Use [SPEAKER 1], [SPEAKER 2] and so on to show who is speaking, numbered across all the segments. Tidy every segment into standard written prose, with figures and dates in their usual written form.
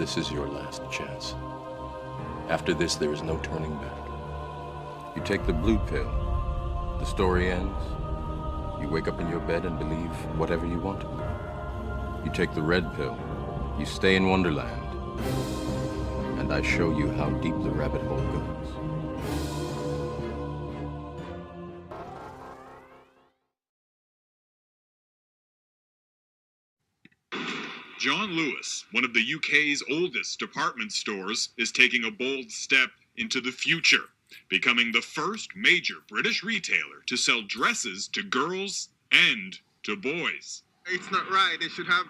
[SPEAKER 1] this is your last chance. After this, there is no turning back. You take the blue pill, the story ends. You wake up in your bed and believe whatever you want to believe. You take the red pill, you stay in Wonderland, and I show you how deep the rabbit hole goes.
[SPEAKER 2] John Lewis, one of the UK's oldest department stores, is taking a bold step into the future, becoming the first major British retailer to sell dresses to girls and to boys.
[SPEAKER 3] It's not right. They should have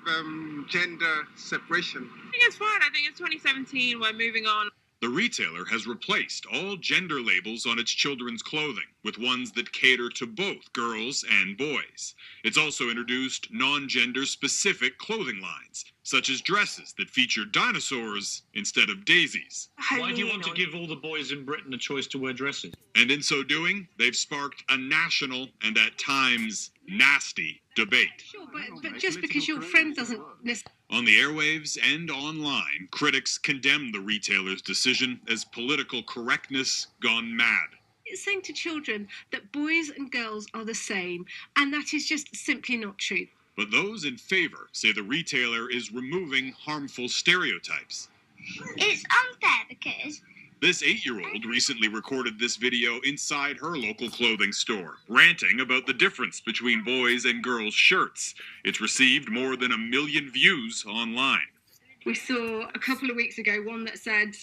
[SPEAKER 3] gender separation.
[SPEAKER 4] I think it's fine. I think it's 2017. We're moving on.
[SPEAKER 2] The retailer has replaced all gender labels on its children's clothing with ones that cater to both girls and boys. It's also introduced non-gender specific clothing lines, such as dresses that feature dinosaurs instead of daisies.
[SPEAKER 5] Why do you want to give all the boys in Britain a choice to wear dresses?
[SPEAKER 2] And in so doing, they've sparked a national and at times nasty debate.
[SPEAKER 6] Sure, but just because your friend doesn't listen.
[SPEAKER 2] On the airwaves and online, critics condemn the retailer's decision as political correctness gone mad.
[SPEAKER 6] It's saying to children that boys and girls are the same, and that is just simply not true.
[SPEAKER 2] But those in favor say the retailer is removing harmful stereotypes.
[SPEAKER 7] It's unfair because
[SPEAKER 2] this 8-year-old recently recorded this video inside her local clothing store, ranting about the difference between boys' and girls' shirts. It's received more than 1 million views online.
[SPEAKER 6] We saw a couple of weeks ago one that said,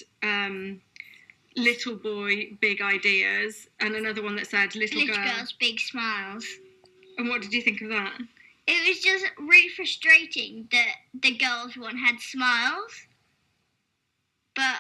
[SPEAKER 6] little boy, big ideas, and another one that said, little
[SPEAKER 7] girls, big smiles.
[SPEAKER 6] And what did you think of that?
[SPEAKER 7] It was just really frustrating that the girls one had smiles, but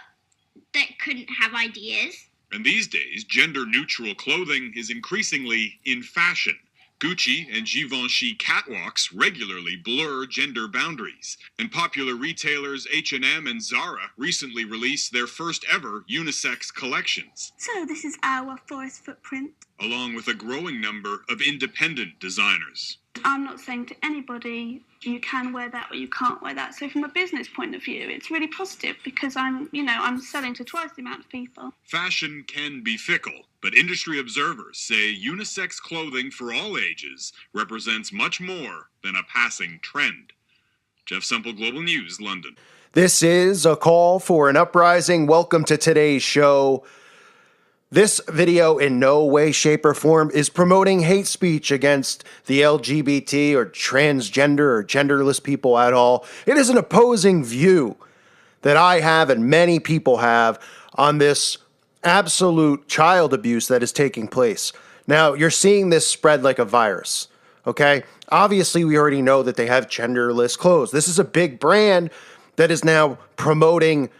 [SPEAKER 7] that couldn't have ideas.
[SPEAKER 2] And these days, gender-neutral clothing is increasingly in fashion. Gucci and Givenchy catwalks regularly blur gender boundaries. And popular retailers H&M and Zara recently released their first ever unisex collections.
[SPEAKER 8] So this is our forest footprint.
[SPEAKER 2] Along with a growing number of independent designers.
[SPEAKER 8] I'm not saying to anybody, you can wear that or you can't wear that. So from a business point of view, it's really positive because I'm selling to twice the amount of people.
[SPEAKER 2] Fashion can be fickle, but industry observers say unisex clothing for all ages represents much more than a passing trend. Jeff Semple, Global News, London.
[SPEAKER 9] This is a call for an uprising. Welcome to today's show. This video in no way, shape, or form is promoting hate speech against the LGBT or transgender or genderless people at all. It is an opposing view that I have and many people have on this absolute child abuse that is taking place. Now, you're seeing this spread like a virus, okay? Obviously, we already know that they have genderless clothes. This is a big brand that is now promoting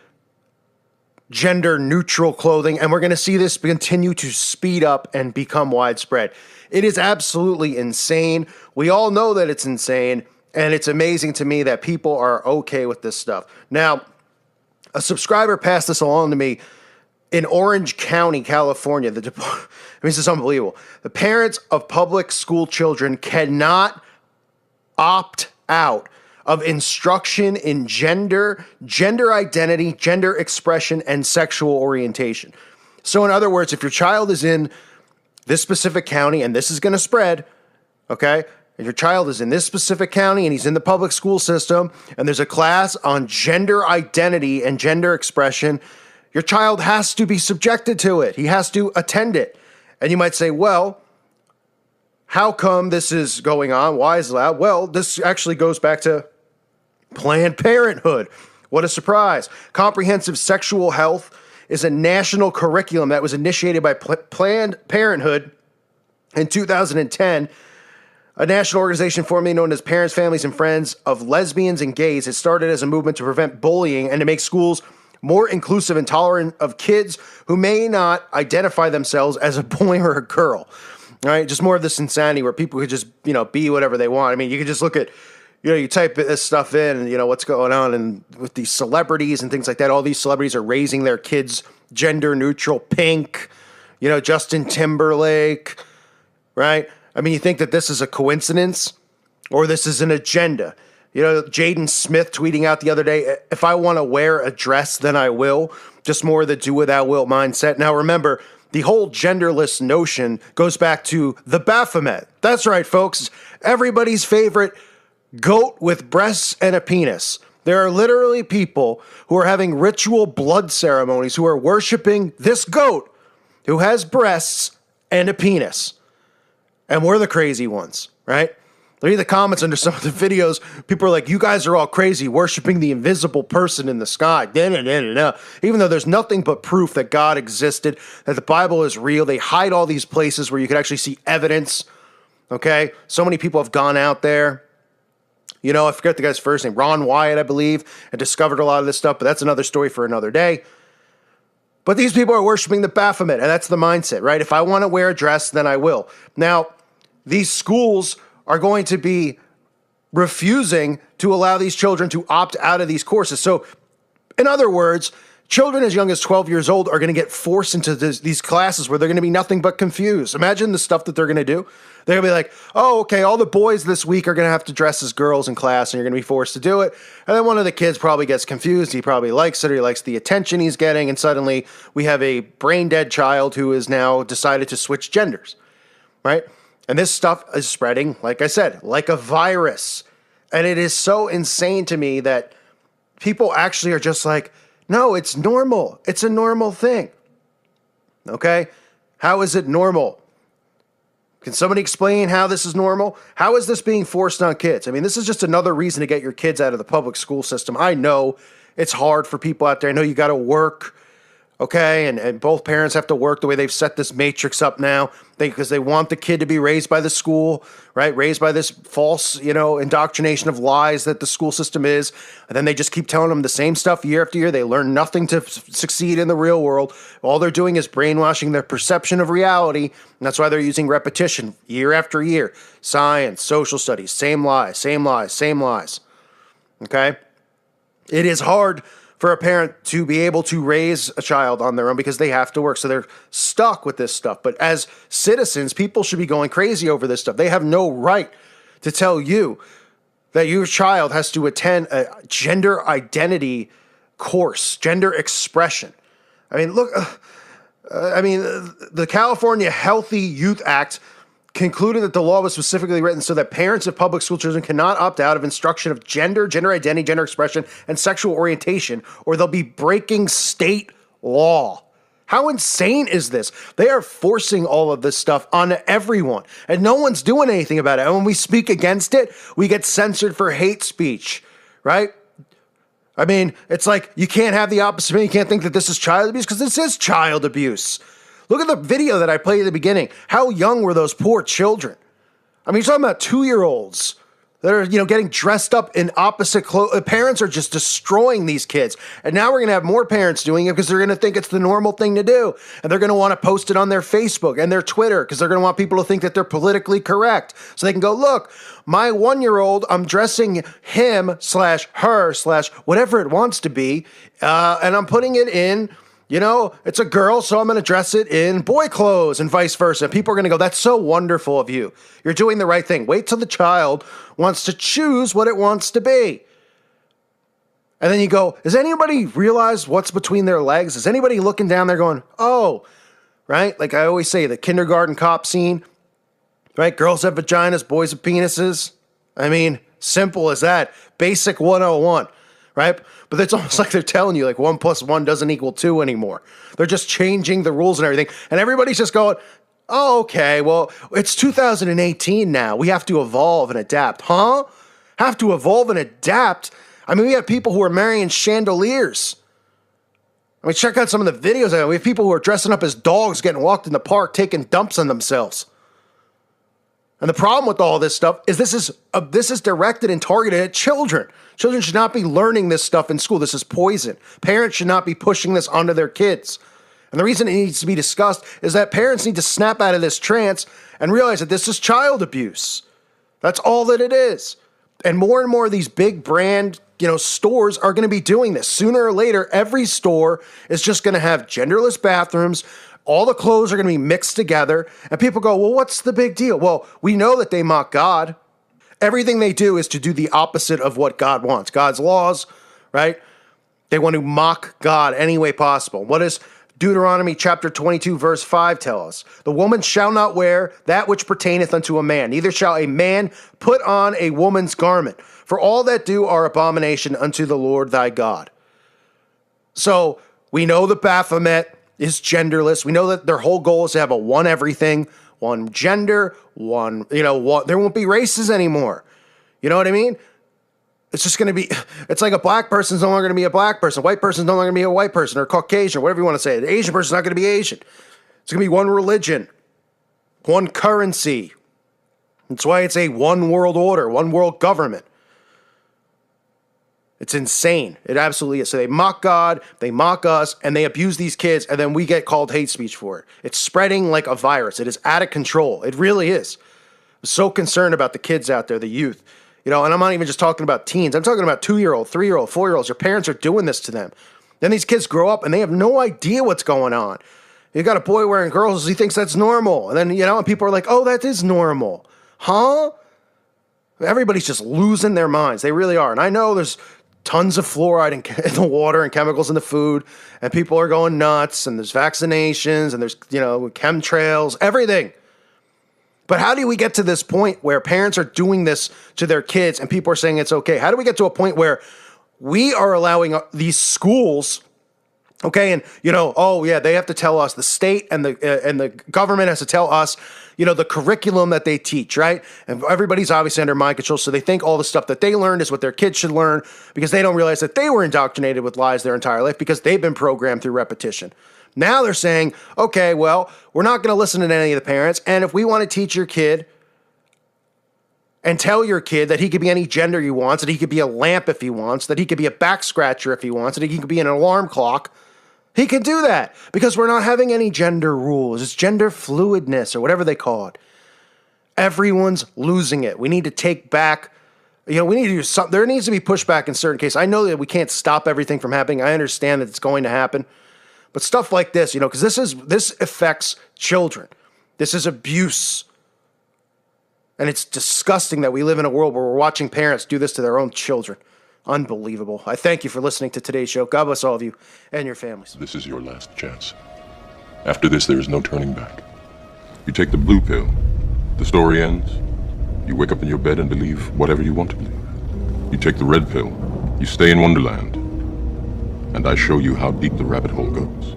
[SPEAKER 9] gender neutral clothing, and we're going to see this continue to speed up and become widespread. It is absolutely insane. We all know that it's insane, and it's amazing to me that people are okay with this stuff. Now, a subscriber passed this along to me in Orange County, California. This is unbelievable. The parents of public school children cannot opt out of instruction in gender identity, gender expression, and sexual orientation. So in other words, if your child is in this specific county, and this is going to spread, okay? If your child is in this specific county and he's in the public school system, and there's a class on gender identity and gender expression, your child has to be subjected to it. He has to attend it. And you might say, well, how come this is going on? Why is that? Well, this actually goes back to Planned Parenthood. What a surprise. Comprehensive sexual health is a national curriculum that was initiated by Planned Parenthood in 2010, a national organization formerly known as Parents, Families, and Friends of Lesbians and Gays. It started as a movement to prevent bullying and to make schools more inclusive and tolerant of kids who may not identify themselves as a boy or a girl. All right, just more of this insanity where people could just, be whatever they want. I mean, you could just look at, you type this stuff in and, what's going on and with these celebrities and things like that. All these celebrities are raising their kids gender neutral, pink, Justin Timberlake, right? I mean, you think that this is a coincidence or this is an agenda? You know, Jaden Smith tweeting out the other day, if I want to wear a dress, then I will. Just more the do without will mindset. Now, remember, the whole genderless notion goes back to the Baphomet. That's right, folks. Everybody's favorite goat with breasts and a penis. There are literally people who are having ritual blood ceremonies who are worshiping this goat who has breasts and a penis. And we're the crazy ones, right? Read the comments under some of the videos. People are like, you guys are all crazy, worshiping the invisible person in the sky. Even though there's nothing but proof that God existed, that the Bible is real. They hide all these places where you can actually see evidence. Okay? So many people have gone out there. You know, I forget the guy's first name, Ron Wyatt, I believe, and discovered a lot of this stuff, but that's another story for another day. But these people are worshiping the Baphomet, and that's the mindset, right? If I want to wear a dress, then I will. Now, these schools are going to be refusing to allow these children to opt out of these courses. So, in other words, children as young as 12 years old are going to get forced into these classes where they're going to be nothing but confused. Imagine the stuff that they're going to do. They're going to be like, oh, okay, all the boys this week are going to have to dress as girls in class, and you're going to be forced to do it. And then one of the kids probably gets confused. He probably likes it, or he likes the attention he's getting, and suddenly we have a brain-dead child who has now decided to switch genders, right? And this stuff is spreading, like I said, like a virus. And it is so insane to me that people actually are just like, no, it's normal. It's a normal thing. Okay? How is it normal? Can somebody explain how this is normal? How is this being forced on kids? I mean, this is just another reason to get your kids out of the public school system. I know it's hard for people out there. I know you got to work, okay? And both parents have to work the way they've set this matrix up now because they want the kid to be raised by the school, right? Raised by this false, indoctrination of lies that the school system is. And then they just keep telling them the same stuff year after year. They learn nothing to succeed in the real world. All they're doing is brainwashing their perception of reality. And that's why they're using repetition year after year. Science, social studies, same lies, same lies, same lies. Okay? It is hard for a parent to be able to raise a child on their own because they have to work. So they're stuck with this stuff. But as citizens, people should be going crazy over this stuff. They have no right to tell you that your child has to attend a gender identity course, gender expression. I mean, look, the California Healthy Youth Act concluded that the law was specifically written so that parents of public school children cannot opt out of instruction of gender, gender identity, gender expression, and sexual orientation, or they'll be breaking state law. How insane is this? They are forcing all of this stuff on everyone, and no one's doing anything about it. And when we speak against it, we get censored for hate speech, right? I mean, it's like you can't have the opposite opinion. You can't think that this is child abuse because this is child abuse. Look at the video that I played at the beginning. How young were those poor children? I mean, you're talking about 2-year-olds that are, getting dressed up in opposite clothes. Parents are just destroying these kids. And now we're going to have more parents doing it because they're going to think it's the normal thing to do. And they're going to want to post it on their Facebook and their Twitter because they're going to want people to think that they're politically correct. So they can go, look, my 1-year-old, I'm dressing him/her/whatever it wants to be. And I'm putting it in, it's a girl, so I'm going to dress it in boy clothes and vice versa. People are going to go, that's so wonderful of you. You're doing the right thing. Wait till the child wants to choose what it wants to be. And then you go, does anybody realize what's between their legs? Is anybody looking down there going, oh, right? Like I always say, the kindergarten cop scene, right? Girls have vaginas, boys have penises. I mean, simple as that. Basic 101. Right? But it's almost like they're telling you like 1 + 1 doesn't equal 2 anymore. They're just changing the rules and everything. And everybody's just going, oh, okay, well, it's 2018 now. We have to evolve and adapt. Huh? Have to evolve and adapt? I mean, we have people who are marrying chandeliers. I mean, check out some of the videos. We have people who are dressing up as dogs getting walked in the park, taking dumps on themselves. And the problem with all this stuff is this is directed and targeted at children. Children should not be learning this stuff in school. This is poison. Parents should not be pushing this onto their kids. And the reason it needs to be discussed is that parents need to snap out of this trance and realize that this is child abuse. That's all that it is. And more of these big brand, stores are going to be doing this. Sooner or later, every store is just going to have genderless bathrooms. All the clothes are going to be mixed together. And people go, well, what's the big deal? Well, we know that they mock God. Everything they do is to do the opposite of what God wants. God's laws, right? They want to mock God any way possible. What does Deuteronomy chapter 22 verse 5 tell us? The woman shall not wear that which pertaineth unto a man, neither shall a man put on a woman's garment, for all that do are abomination unto the Lord thy God. So we know the Baphomet is genderless. We know that their whole goal is to have a one everything, one gender, one, there won't be races anymore. You know what I mean? It's just going to be, it's like a black person's no longer going to be a black person. A white person's no longer going to be a white person, or Caucasian, whatever you want to say. The Asian person's not going to be Asian. It's going to be one religion, one currency. That's why it's a one world order, one world government. It's insane. It absolutely is. So they mock God, they mock us, and they abuse these kids, and then we get called hate speech for it. It's spreading like a virus. It is out of control. It really is. I'm so concerned about the kids out there, the youth. And I'm not even just talking about teens. I'm talking about 2-year-old, 3-year-old, 4-year-olds. Your parents are doing this to them. Then these kids grow up, and they have no idea what's going on. You got a boy wearing girls, he thinks that's normal. And then, and people are like, oh, that is normal. Huh? Everybody's just losing their minds. They really are. And I know there's tons of fluoride in the water and chemicals in the food, and people are going nuts, and there's vaccinations, and there's, chemtrails, everything. But how do we get to this point where parents are doing this to their kids and people are saying it's okay? How do we get to a point where we are allowing these schools, okay, and, they have to tell us, the state and the government has to tell us, the curriculum that they teach, right? And everybody's obviously under mind control, so they think all the stuff that they learned is what their kids should learn, because they don't realize that they were indoctrinated with lies their entire life because they've been programmed through repetition. Now they're saying, okay, well, we're not going to listen to any of the parents, and if we want to teach your kid and tell your kid that he could be any gender he wants, that he could be a lamp if he wants, that he could be a back scratcher if he wants, that he could be an alarm clock, he can do that, because we're not having any gender rules. It's gender fluidness or whatever they call it. Everyone's losing it. We need to take back, we need to do something. There needs to be pushback in certain cases. I know that we can't stop everything from happening. I understand that it's going to happen. But stuff like this, because this affects children. This is abuse. And it's disgusting that we live in a world where we're watching parents do this to their own children. Unbelievable. I thank you for listening to today's show. God bless all of you and your families.
[SPEAKER 1] This is your last chance. After this, there is no turning back. You take the blue pill. The story ends. You wake up in your bed and believe whatever you want to believe. You take the red pill. You stay in Wonderland. And I show you how deep the rabbit hole goes.